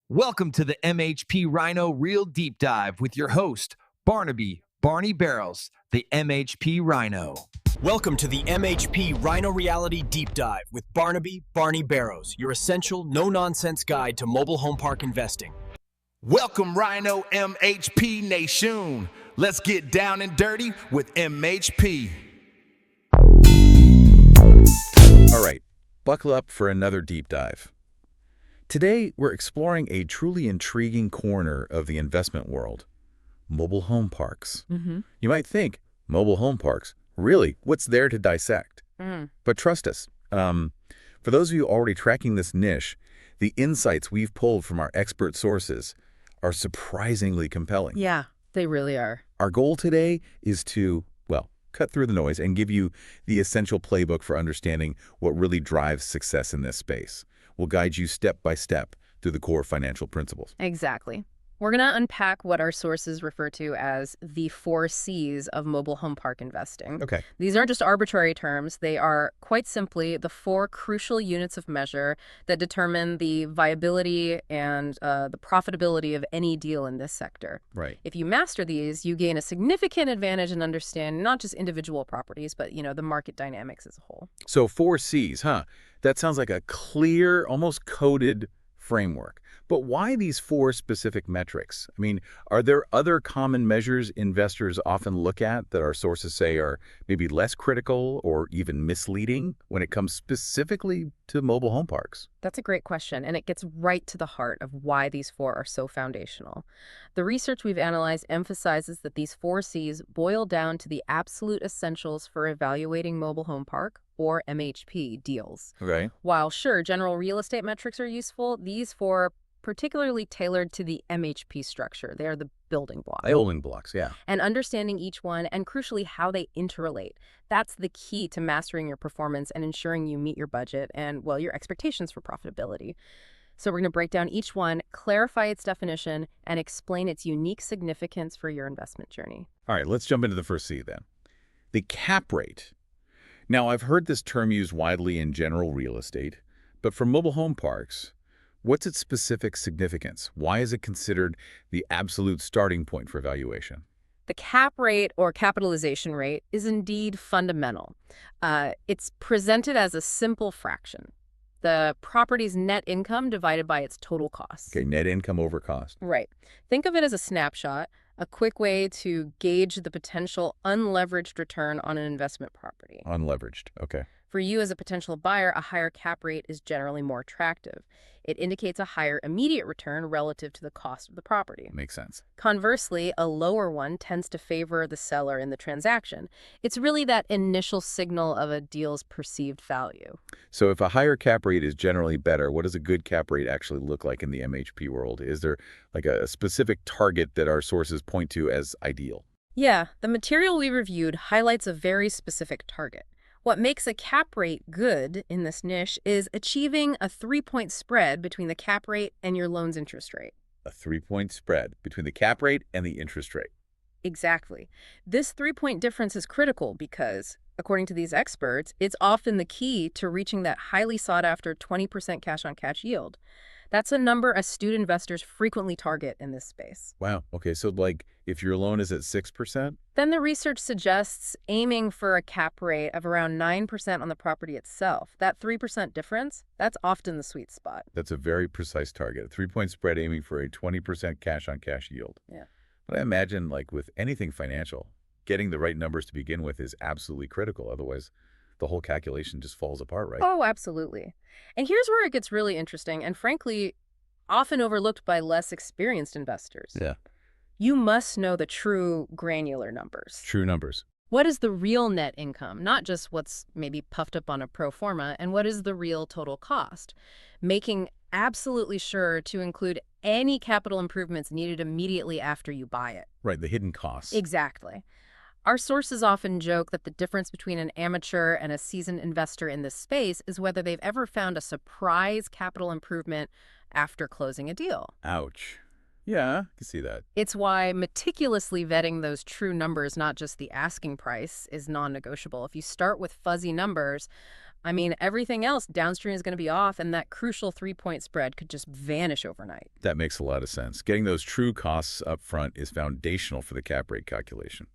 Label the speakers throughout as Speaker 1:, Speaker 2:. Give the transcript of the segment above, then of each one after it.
Speaker 1: Welcome to the MHP Rhino Real Deep Dive with your host, Barnaby, Barney Barrows, the MHP Rhino.
Speaker 2: Welcome to the MHP Rhino Reality Deep Dive with Barnaby, Barney Barrows, your essential, no-nonsense guide to mobile home park investing.
Speaker 1: Welcome, Rhino MHP Nation. Let's get down and dirty with MHP.
Speaker 3: All right, buckle up for another deep dive. Today, we're exploring a truly intriguing corner of the investment world, mobile home parks. You might think, mobile home parks? Really? What's there to dissect? But trust us, for those of you already tracking this niche, the insights we've pulled from our expert sources are surprisingly compelling.
Speaker 4: Yeah, they really are.
Speaker 3: Our goal today is to, well, cut through the noise and give you the essential playbook for understanding what really drives success in this space. We'll guide you step by step through the core financial principles.
Speaker 4: Exactly. We're going to unpack what our sources refer to as the 4 C's of mobile home park investing.
Speaker 3: Okay.
Speaker 4: These aren't just arbitrary terms. They are, quite simply, the 4 crucial units of measure that determine the viability and the profitability of any deal in this sector.
Speaker 3: Right.
Speaker 4: If you master these, you gain a significant advantage in understanding not just individual properties, but, the market dynamics as a whole.
Speaker 3: So 4 C's, huh? That sounds like a clear, almost coded framework. But why these 4 specific metrics? I mean, are there other common measures investors often look at that our sources say are maybe less critical or even misleading when it comes specifically to mobile home parks?
Speaker 4: That's a great question, and it gets right to the heart of why these 4 are so foundational. The research we've analyzed emphasizes that these 4 C's boil down to the absolute essentials for evaluating mobile home park, or MHP, deals.
Speaker 3: Okay.
Speaker 4: While, sure, general real estate metrics are useful, these 4 particularly tailored to the MHP structure. They are the building blocks.
Speaker 3: Building blocks, yeah.
Speaker 4: And understanding each one, and crucially how they interrelate, that's the key to mastering your performance and ensuring you meet your budget and, well, your expectations for profitability. So we're going to break down each one, clarify its definition, and explain its unique significance for your investment journey.
Speaker 3: All right, let's jump into the first C then. The cap rate. Now, I've heard this term used widely in general real estate, but for mobile home parks, what's its specific significance? Why is it considered the absolute starting point for valuation?
Speaker 4: The cap rate or capitalization rate is indeed fundamental. It's presented as a simple fraction. The property's net income divided by its total cost.
Speaker 3: Okay, net income over cost.
Speaker 4: Right. Think of it as a snapshot, a quick way to gauge the potential unleveraged return on an investment property.
Speaker 3: Unleveraged, okay.
Speaker 4: For you as a potential buyer, a higher cap rate is generally more attractive. It indicates a higher immediate return relative to the cost of the property.
Speaker 3: Makes sense.
Speaker 4: Conversely, a lower one tends to favor the seller in the transaction. It's really that initial signal of a deal's perceived value.
Speaker 3: So if a higher cap rate is generally better, what does a good cap rate actually look like in the MHP world? Is there like a specific target that our sources point to as ideal?
Speaker 4: Yeah, the material we reviewed highlights a very specific target. What makes a cap rate good in this niche is achieving a 3-point spread between the cap rate and your loan's interest rate.
Speaker 3: A 3-point spread between the cap rate and the interest rate.
Speaker 4: Exactly. This 3-point difference is critical because, according to these experts, it's often the key to reaching that highly sought-after 20% cash-on-cash yield. That's a number astute investors frequently target in this space.
Speaker 3: Wow. Okay, so like if your loan is at 6%?
Speaker 4: Then the research suggests aiming for a cap rate of around 9% on the property itself. That 3% difference, that's often the sweet spot.
Speaker 3: That's a very precise target. A 3-point spread aiming for a 20% cash-on-cash yield.
Speaker 4: Yeah.
Speaker 3: But I imagine like with anything financial, getting the right numbers to begin with is absolutely critical. Otherwise, the whole calculation just falls apart, right?
Speaker 4: Oh, absolutely. And here's where it gets really interesting and, frankly, often overlooked by less experienced investors.
Speaker 3: Yeah.
Speaker 4: You must know the true granular numbers.
Speaker 3: True numbers.
Speaker 4: What is the real net income, not just what's maybe puffed up on a pro forma, and what is the real total cost? Making absolutely sure to include any capital improvements needed immediately after you buy it.
Speaker 3: Right, the hidden costs.
Speaker 4: Exactly. Our sources often joke that the difference between an amateur and a seasoned investor in this space is whether they've ever found a surprise capital improvement after closing a deal.
Speaker 3: Ouch. Yeah, I can see that.
Speaker 4: It's why meticulously vetting those true numbers, not just the asking price, is non-negotiable. If you start with fuzzy numbers, I mean, everything else downstream is going to be off, and that crucial 3-point spread could just vanish overnight.
Speaker 3: That makes a lot of sense. Getting those true costs up front is foundational for the cap rate calculation.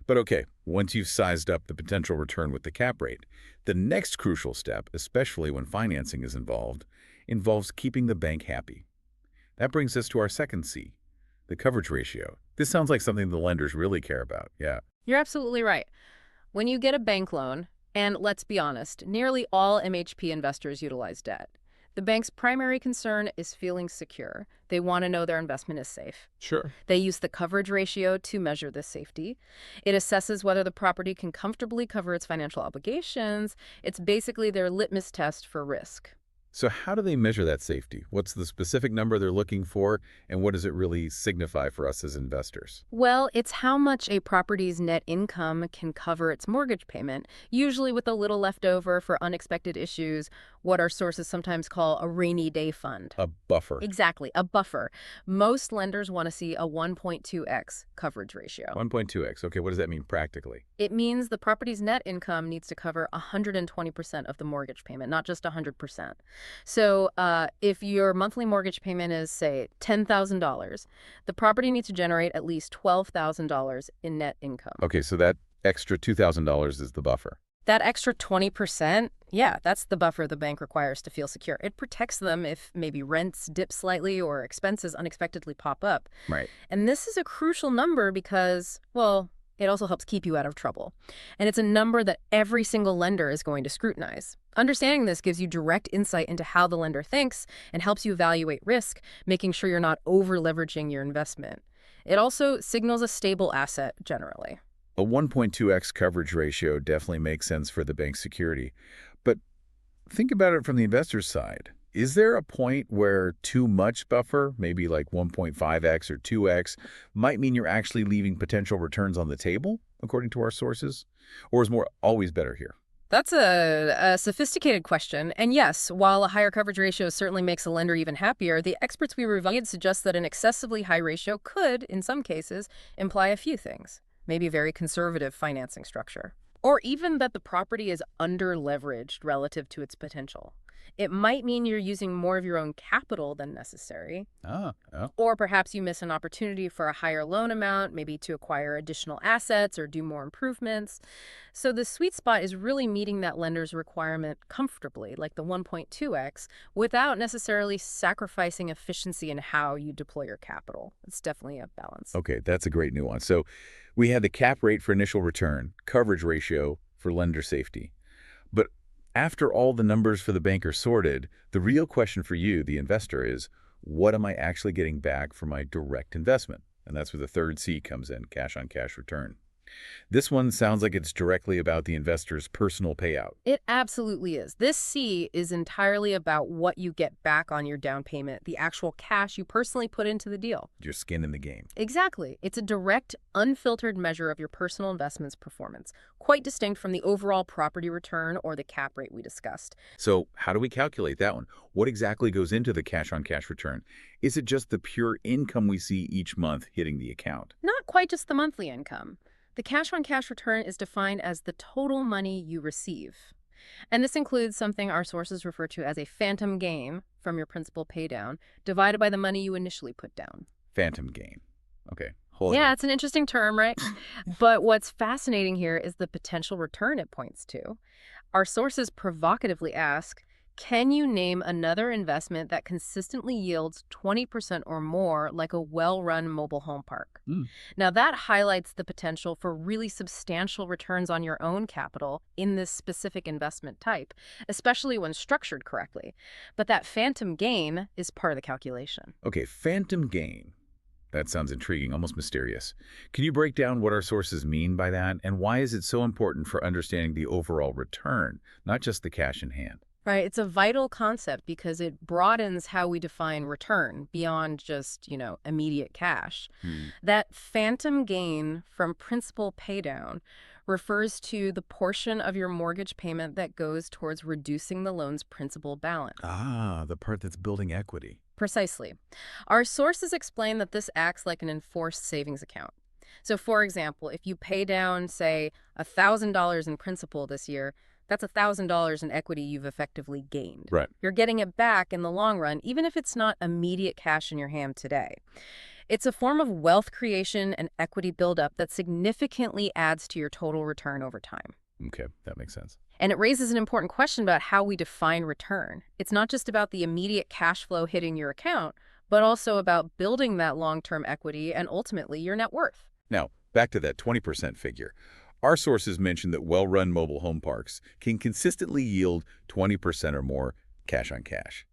Speaker 3: But okay, once you've sized up the potential return with the cap rate, the next crucial step, especially when financing is involved, involves keeping the bank happy. That brings us to our second C, the coverage ratio. This sounds like something the lenders really care about. Yeah.
Speaker 4: You're absolutely right. When you get a bank loan, and let's be honest, nearly all MHP investors utilize debt. The bank's primary concern is feeling secure. They want to know their investment is safe.
Speaker 3: Sure.
Speaker 4: They use the coverage ratio to measure this safety. It assesses whether the property can comfortably cover its financial obligations. It's basically their litmus test for risk.
Speaker 3: So how do they measure that safety? What's the specific number they're looking for, and what does it really signify for us as investors?
Speaker 4: Well, it's how much a property's net income can cover its mortgage payment, usually with a little left over for unexpected issues, what our sources sometimes call a rainy day fund.
Speaker 3: A buffer.
Speaker 4: Exactly, a buffer. Most lenders want to see a 1.2x coverage ratio.
Speaker 3: 1.2x. Okay, what does that mean practically?
Speaker 4: It means the property's net income needs to cover 120% of the mortgage payment, not just 100%. So if your monthly mortgage payment is, say, $10,000, the property needs to generate at least $12,000 in net income.
Speaker 3: Okay, so that extra $2,000 is the buffer.
Speaker 4: That extra 20%, yeah, that's the buffer the bank requires to feel secure. It protects them if maybe rents dip slightly or expenses unexpectedly pop up.
Speaker 3: Right.
Speaker 4: And this is a crucial number because, well, it also helps keep you out of trouble. And it's a number that every single lender is going to scrutinize. Understanding this gives you direct insight into how the lender thinks and helps you evaluate risk, making sure you're not over-leveraging your investment. It also signals a stable asset generally.
Speaker 3: A 1.2x coverage ratio definitely makes sense for the bank's security. But think about it from the investor's side. Is there a point where too much buffer, maybe like 1.5x or 2x, might mean you're actually leaving potential returns on the table, according to our sources? Or is more always better here?
Speaker 4: That's a sophisticated question. And yes, while a higher coverage ratio certainly makes a lender even happier, the experts we reviewed suggest that an excessively high ratio could, in some cases, imply a few things. Maybe a very conservative financing structure. Or even that the property is under-leveraged relative to its potential. It might mean you're using more of your own capital than necessary. Or perhaps you miss an opportunity for a higher loan amount, maybe to acquire additional assets or do more improvements. So the sweet spot is really meeting that lender's requirement comfortably, like the 1.2x, without necessarily sacrificing efficiency in how you deploy your capital. It's definitely a balance.
Speaker 3: Okay, that's a great nuance. So we had the cap rate for initial return, coverage ratio for lender safety. But after all the numbers for the bank are sorted, the real question for you, the investor, is what am I actually getting back for my direct investment? And that's where the third C comes in, cash-on-cash return. This one sounds like it's directly about the investor's personal payout.
Speaker 4: It absolutely is. This C is entirely about what you get back on your down payment, the actual cash you personally put into the deal.
Speaker 3: Your skin in the game.
Speaker 4: Exactly. It's a direct, unfiltered measure of your personal investment's performance, quite distinct from the overall property return or the cap rate we discussed.
Speaker 3: So how do we calculate that one? What exactly goes into the cash-on-cash return? Is it just the pure income we see each month hitting the account?
Speaker 4: Not quite just the monthly income. The cash-on-cash return is defined as the total money you receive. And this includes something our sources refer to as a phantom gain from your principal paydown, divided by the money you initially put down.
Speaker 3: Phantom gain. Okay.
Speaker 4: Yeah, it's an interesting term, right? But what's fascinating here is the potential return it points to. Our sources provocatively ask, can you name another investment that consistently yields 20% or more like a well-run mobile home park? Now, that highlights the potential for really substantial returns on your own capital in this specific investment type, especially when structured correctly. But that phantom gain is part of the calculation.
Speaker 3: Okay, phantom gain. That sounds intriguing, almost mysterious. Can you break down what our sources mean by that, and why is it so important for understanding the overall return, not just the cash in hand?
Speaker 4: Right. It's a vital concept because it broadens how we define return beyond just, immediate cash. That phantom gain from principal paydown refers to the portion of your mortgage payment that goes towards reducing the loan's principal balance.
Speaker 3: Ah, the part that's building equity.
Speaker 4: Precisely. Our sources explain that this acts like an enforced savings account. So, for example, if you pay down, say, $1,000 in principal this year, That's $1,000 in equity you've effectively gained.
Speaker 3: Right.
Speaker 4: You're getting it back in the long run, even if it's not immediate cash in your hand today. It's a form of wealth creation and equity buildup that significantly adds to your total return over time.
Speaker 3: Okay, that makes sense.
Speaker 4: And it raises an important question about how we define return. It's not just about the immediate cash flow hitting your account, but also about building that long-term equity and ultimately your net worth.
Speaker 3: Now, back to that 20% figure. Our sources mention that well-run mobile home parks can consistently yield 20% or more cash on cash.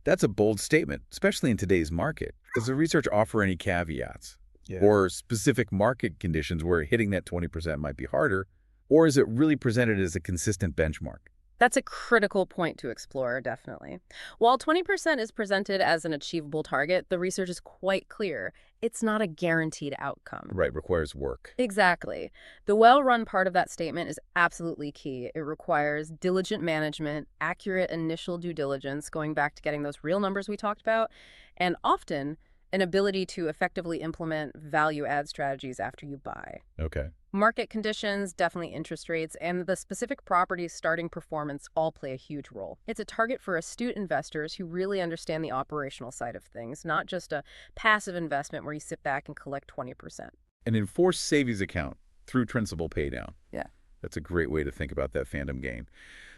Speaker 3: That's a bold statement, especially in today's market. Does the research offer any caveats or specific market conditions where hitting that 20% might be harder? Or is it really presented as a consistent benchmark?
Speaker 4: That's a critical point to explore, definitely. While 20% is presented as an achievable target, the research is quite clear. It's not a guaranteed outcome.
Speaker 3: Right, requires work.
Speaker 4: Exactly. The well-run part of that statement is absolutely key. It requires diligent management, accurate initial due diligence, going back to getting those real numbers we talked about, and often an ability to effectively implement value-add strategies after you buy.
Speaker 3: Okay.
Speaker 4: Market conditions, definitely interest rates, and the specific property's starting performance all play a huge role. It's a target for astute investors who really understand the operational side of things, not just a passive investment where you sit back and collect 20%.
Speaker 3: An enforced savings account through principal paydown.
Speaker 4: Yeah.
Speaker 3: That's a great way to think about that phantom gain.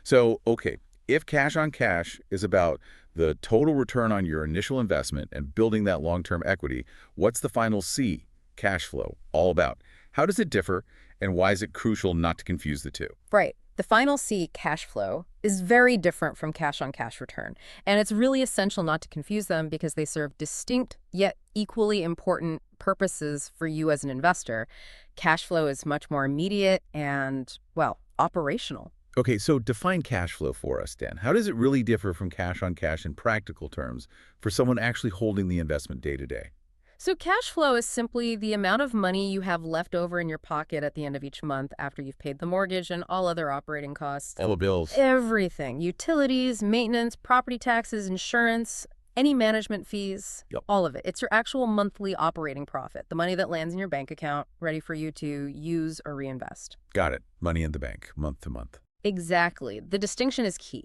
Speaker 3: So, okay, if cash on cash is about the total return on your initial investment and building that long-term equity, what's the final C, cash flow, all about? How does it differ, and why is it crucial not to confuse the two?
Speaker 4: Right. The final C, cash flow, is very different from cash-on-cash return. And it's really essential not to confuse them because they serve distinct yet equally important purposes for you as an investor. Cash flow is much more immediate and, well, operational.
Speaker 3: Okay, so define cash flow for us, Dan. How does it really differ from cash on cash in practical terms for someone actually holding the investment day to day?
Speaker 4: So cash flow is simply the amount of money you have left over in your pocket at the end of each month after you've paid the mortgage and all other operating costs.
Speaker 3: All the bills.
Speaker 4: Everything. Utilities, maintenance, property taxes, insurance, any management fees, all of it. It's your actual monthly operating profit, the money that lands in your bank account, ready for you to use or reinvest.
Speaker 3: Got it. Money in the bank, month to month.
Speaker 4: Exactly. The distinction is key.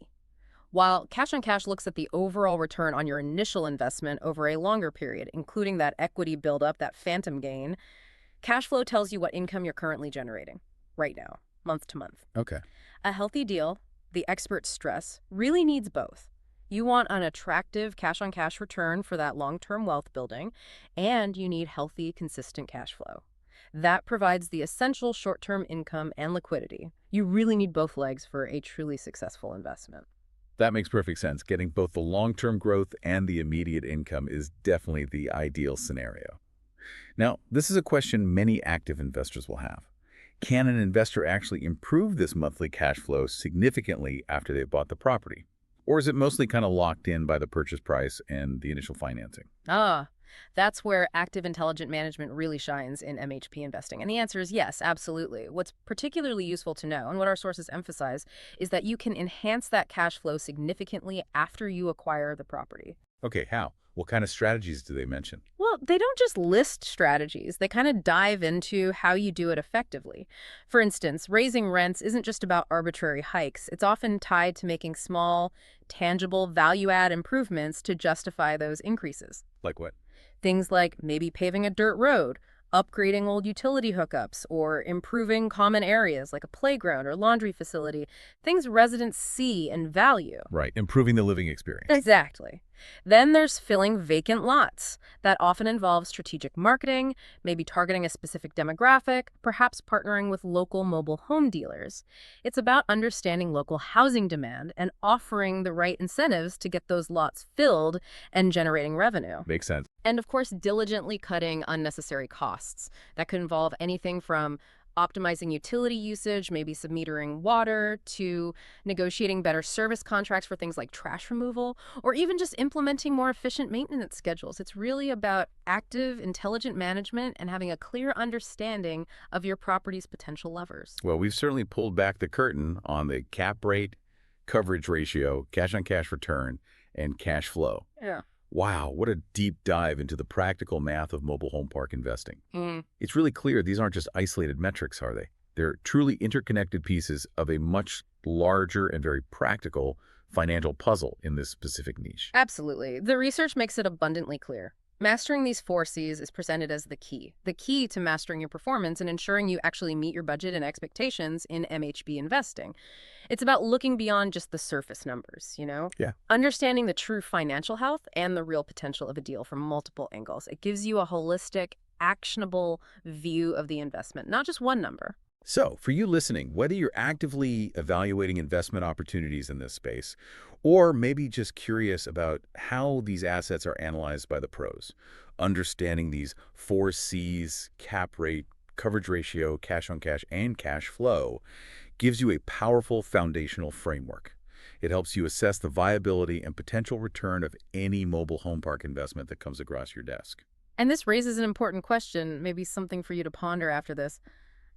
Speaker 4: While cash on cash looks at the overall return on your initial investment over a longer period, including that equity buildup, that phantom gain, cash flow tells you what income you're currently generating right now, month to month.
Speaker 3: Okay.
Speaker 4: A healthy deal, the experts stress, really needs both. You want an attractive cash on cash return for that long-term wealth building, and you need healthy, consistent cash flow. That provides the essential short-term income and liquidity. You really need both legs for a truly successful investment.
Speaker 3: That makes perfect sense. Getting both the long-term growth and the immediate income is definitely the ideal scenario. Now, this is a question many active investors will have. Can an investor actually improve this monthly cash flow significantly after they've bought the property? Or is it mostly kind of locked in by the purchase price and the initial financing?
Speaker 4: That's where active intelligent management really shines in MHP investing. And the answer is yes, absolutely. What's particularly useful to know, and what our sources emphasize, is that you can enhance that cash flow significantly after you acquire the property.
Speaker 3: Okay, how? What kind of strategies do they mention?
Speaker 4: Well, they don't just list strategies. They kind of dive into how you do it effectively. For instance, raising rents isn't just about arbitrary hikes. It's often tied to making small, tangible, value-add improvements to justify those increases.
Speaker 3: Like what?
Speaker 4: Things like maybe paving a dirt road, upgrading old utility hookups, or improving common areas like a playground or laundry facility, things residents see and value.
Speaker 3: Right, improving the living experience.
Speaker 4: Exactly. Then there's filling vacant lots. That often involves strategic marketing, maybe targeting a specific demographic, perhaps partnering with local mobile home dealers. It's about understanding local housing demand and offering the right incentives to get those lots filled and generating revenue.
Speaker 3: Makes sense.
Speaker 4: And of course, diligently cutting unnecessary costs. That could involve anything from optimizing utility usage, maybe submetering water, to negotiating better service contracts for things like trash removal, or even just implementing more efficient maintenance schedules. It's really about active, intelligent management and having a clear understanding of your property's potential levers.
Speaker 3: Well, we've certainly pulled back the curtain on the cap rate, coverage ratio, cash-on-cash return, and cash flow.
Speaker 4: Yeah.
Speaker 3: Wow, what a deep dive into the practical math of mobile home park investing. It's really clear these aren't just isolated metrics, are they? They're truly interconnected pieces of a much larger and very practical financial puzzle in this specific niche.
Speaker 4: Absolutely. The research makes it abundantly clear. Mastering these 4 Cs is presented as the key to mastering your performance and ensuring you actually meet your budget and expectations in MHP investing. It's about looking beyond just the surface numbers,
Speaker 3: Yeah.
Speaker 4: Understanding the true financial health and the real potential of a deal from multiple angles. It gives you a holistic, actionable view of the investment, not just one number.
Speaker 3: So, for you listening, whether you're actively evaluating investment opportunities in this space, or maybe just curious about how these assets are analyzed by the pros, understanding these 4 Cs, cap rate, coverage ratio, cash on cash, and cash flow, gives you a powerful foundational framework. It helps you assess the viability and potential return of any mobile home park investment that comes across your desk.
Speaker 4: And this raises an important question, maybe something for you to ponder after this.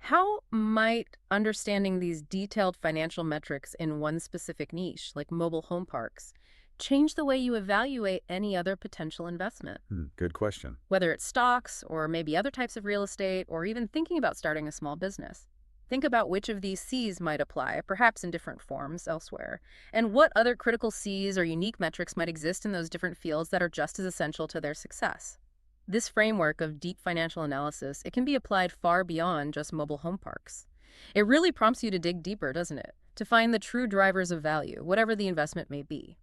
Speaker 4: How might understanding these detailed financial metrics in one specific niche, like mobile home parks, change the way you evaluate any other potential investment?
Speaker 3: Good question.
Speaker 4: Whether it's stocks or maybe other types of real estate or even thinking about starting a small business. Think about which of these Cs might apply, perhaps in different forms elsewhere, and what other critical Cs or unique metrics might exist in those different fields that are just as essential to their success. This framework of deep financial analysis, it can be applied far beyond just mobile home parks. It really prompts you to dig deeper, doesn't it? To find the true drivers of value, whatever the investment may be.